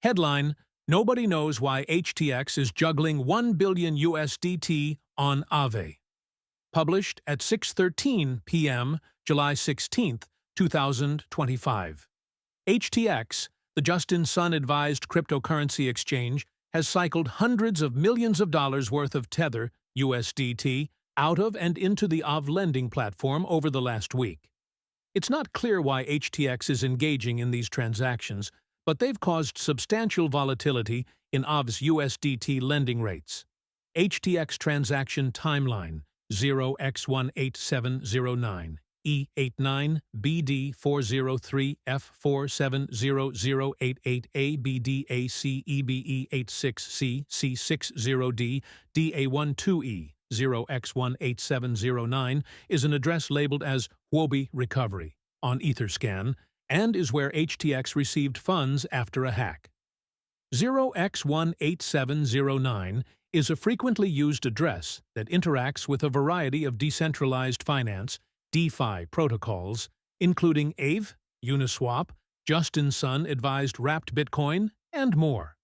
Headline: Nobody knows why HTX is juggling 1 billion USDT on Aave. Published at 6:13 p.m., July 16, 2025. HTX, the Justin Sun-advised cryptocurrency exchange, has cycled hundreds of millions of dollars worth of Tether, USDT, out of and into the Aave lending platform over the last week. It's not clear why HTX is engaging in these transactions, but they've caused substantial volatility in Aave's USDT lending rates. HTX transaction timeline 0x18709 E89BD403F4700888ABDACEBE86C C60D DA12E 0x18709 is an address labeled as Huobi Recovery on Etherscan and is where HTX received funds after a hack. 0x18709 is a frequently used address that interacts with a variety of decentralized finance DeFi protocols, including Aave, Uniswap, Justin Sun-advised wrapped Bitcoin, and more.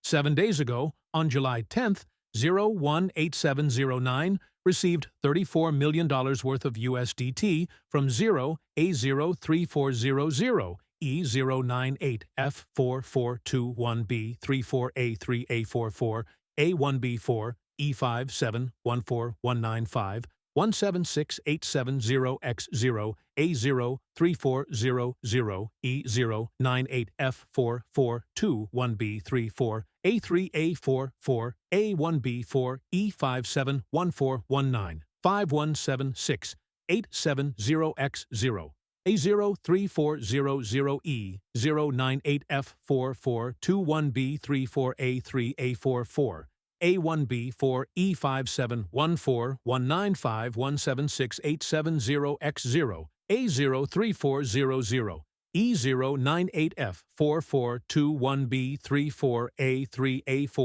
7 days ago, on July 10th, 018709 received $34 million worth of USDT from 0A03400 E098F4421B34A3A44 A1B4 E5714195 176870X0 A03400 E098F441B34 A3A44 A1B4 E571419 5176 870X0 A03400 E098F4421B34A3A44 A1B4 E5714195176 A03400 E098F4421B34A3A44 A1B4 E5714195176 870X0 A03400 E098F4421B34 A3A44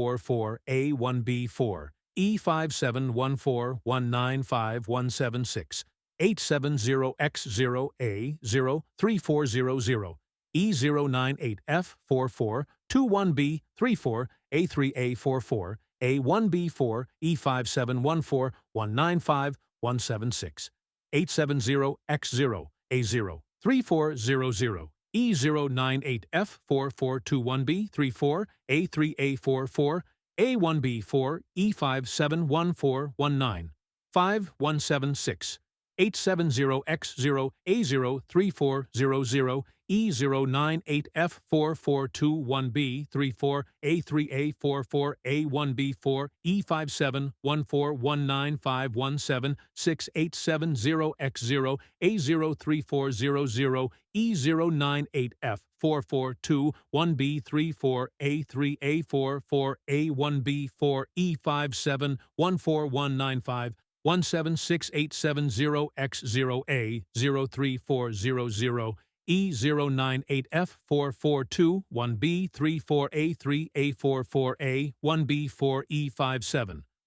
A1B4 E5714195176 870X0 A03400 E098F4421B34 A3A44 A1B4 E571419 5176 870X0 A03400 E098F4421B34 A3A44 A1B4 E5714195176 870X0 A03400 E098F4421B34 A3A44 A1B4 E5714195176 17687X0A03400 E098F4421B34A3A44 A1B4 E5714195176 870X0 A03400 E098F4421B34 A3A44 A1B4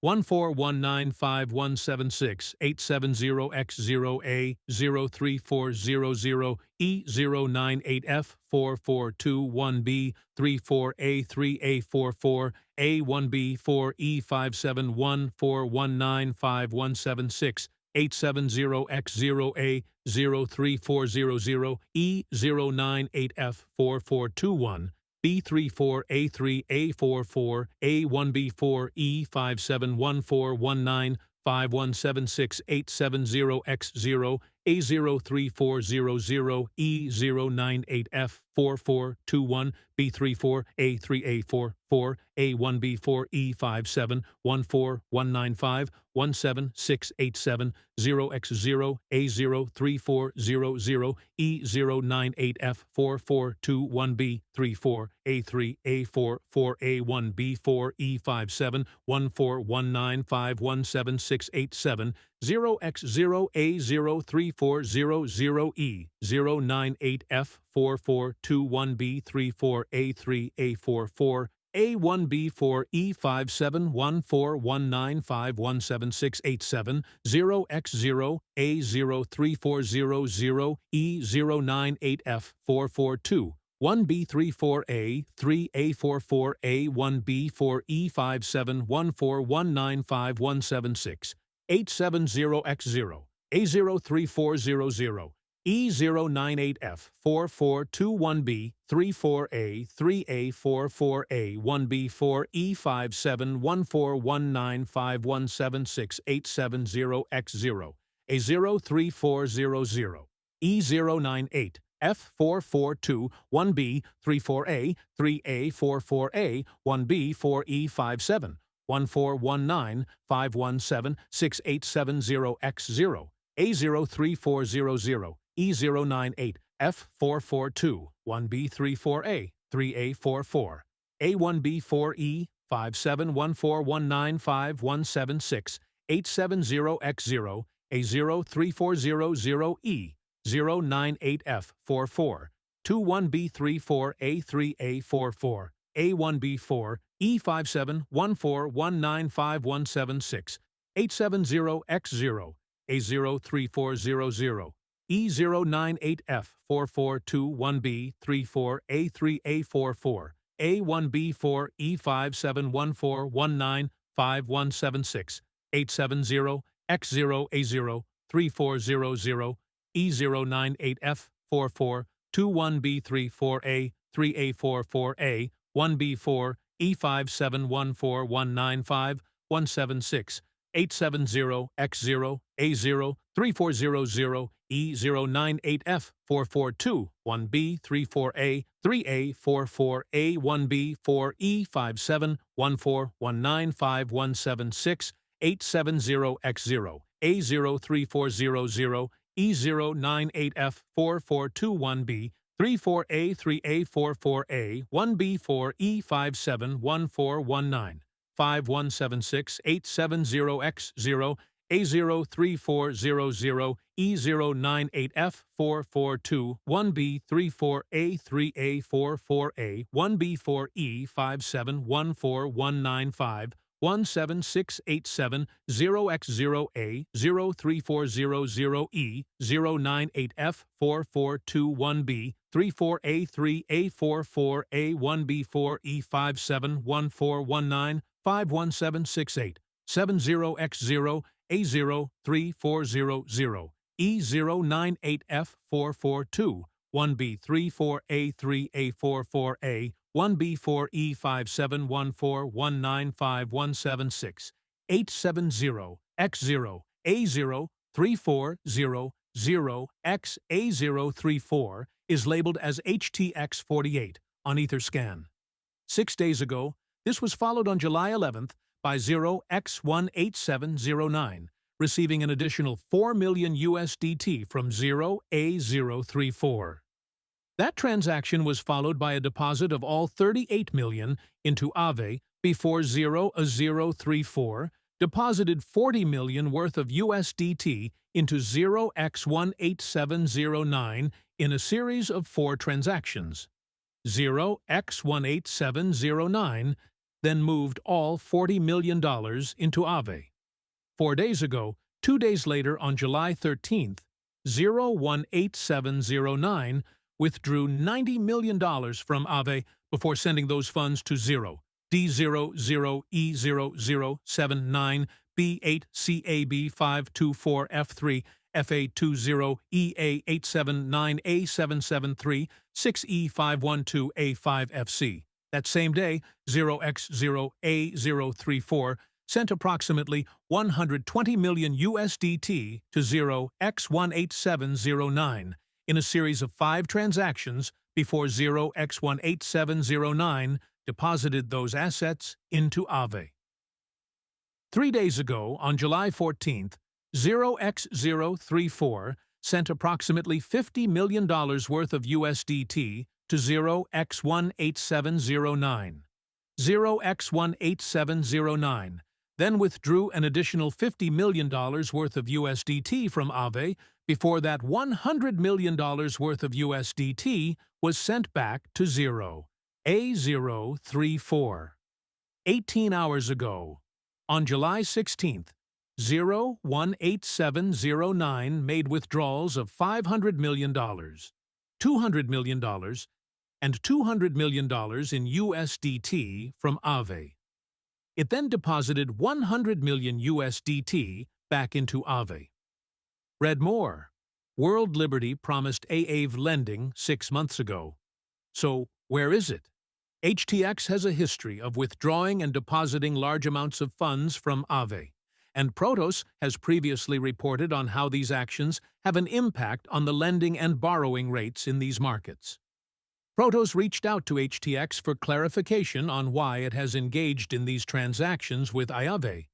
E5714195176 870X0 A03400 E098F4421 B34 A3A44 A1B4 E571419 5176 870X0 A03400 E098F4421 B34 A3A44 A1B4 E5714195176 17687 0X0 A03400 E098F4421B34 A3A44 A1B4 E5714195176 0X0 A03400 E098F4421B34 A3A44 A1B4 E5714195176 0X0 A03400 E098F442 1B34A, 3A44A, 1B4E5714195176, 870X0, A03400, E098F, 4421B, 34A, 3A44A, 1B4E5714195176, 870X0, A03400, E098, F442 1B 34A 3A44A 1B4E57 1419 517 6870X0 A03400 E098 F442 1B34A 3A44 A1B4E 5714195176 870X0 A03400E 098F 44 21B34A3A44 A1B4 E5714195176 870X0 A03400 E098F 4421B34A3A44 A1B4 E5714195176 870X0 A03400 E098F 4421B34A 3A44A 1B4 E5714195176 870X0 A03400 E098F 442 1B34A 3A44A 1B4 E5714195176 870X0 A03400 E098F 4421B 34A 3A44A 1B4 E571419 5176 870X0 A03400 E098F 442 1B 34A 3A44A 1B4 E571419 17687 0X0A 03400 E098F 4421B 34A 3A44A 1B4 E571419 51768 70X0 A03400 E098F 442 1B34A 3A44A 1B4 E5714195176 870X0 A03400 X A034 is labeled as HTX 48 on Etherscan. 6 days ago, this was followed on July 11th by 0x18709, receiving an additional 4 million USDT from 0A034. That transaction was followed by a deposit of all 38 million into Aave before 0A034 deposited 40 million worth of USDT into 0x18709 in a series of 4 transactions. 0x18709 then moved all $40 million into Aave. 4 days ago, 2 days later on July 13th, 0187009 withdrew $90 million from Aave before sending those funds to 0D00E079B8CAB524F3 FA20EA879A773 6E512A5FC. That same day, 0x0A034 sent approximately 120 million USDT to 0x18709 in a series of 5 transactions before 0x18709 deposited those assets into Aave. 3 days ago, on July 14th, 0x034 sent approximately $50 million worth of USDT to 0x18709. 0x18709 then withdrew an additional $50 million worth of USDT from Aave before that $100 million worth of USDT was sent back to 0A034. 18 hours ago, on July 16th, 0187009 made withdrawals of $500 million, $200 million, and $200 million in USDT from Aave. It then deposited 100 million USDT back into Aave. Read more. World Liberty promised Aave lending 6 months ago. So, where is it? HTX has a history of withdrawing and depositing large amounts of funds from Aave, and Protos has previously reported on how these actions have an impact on the lending and borrowing rates in these markets. Protos reached out to HTX for clarification on why it has engaged in these transactions with Aave,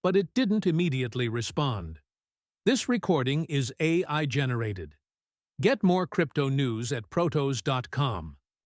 but it didn't immediately respond. This recording is AI-generated. Get more crypto news at protos.com.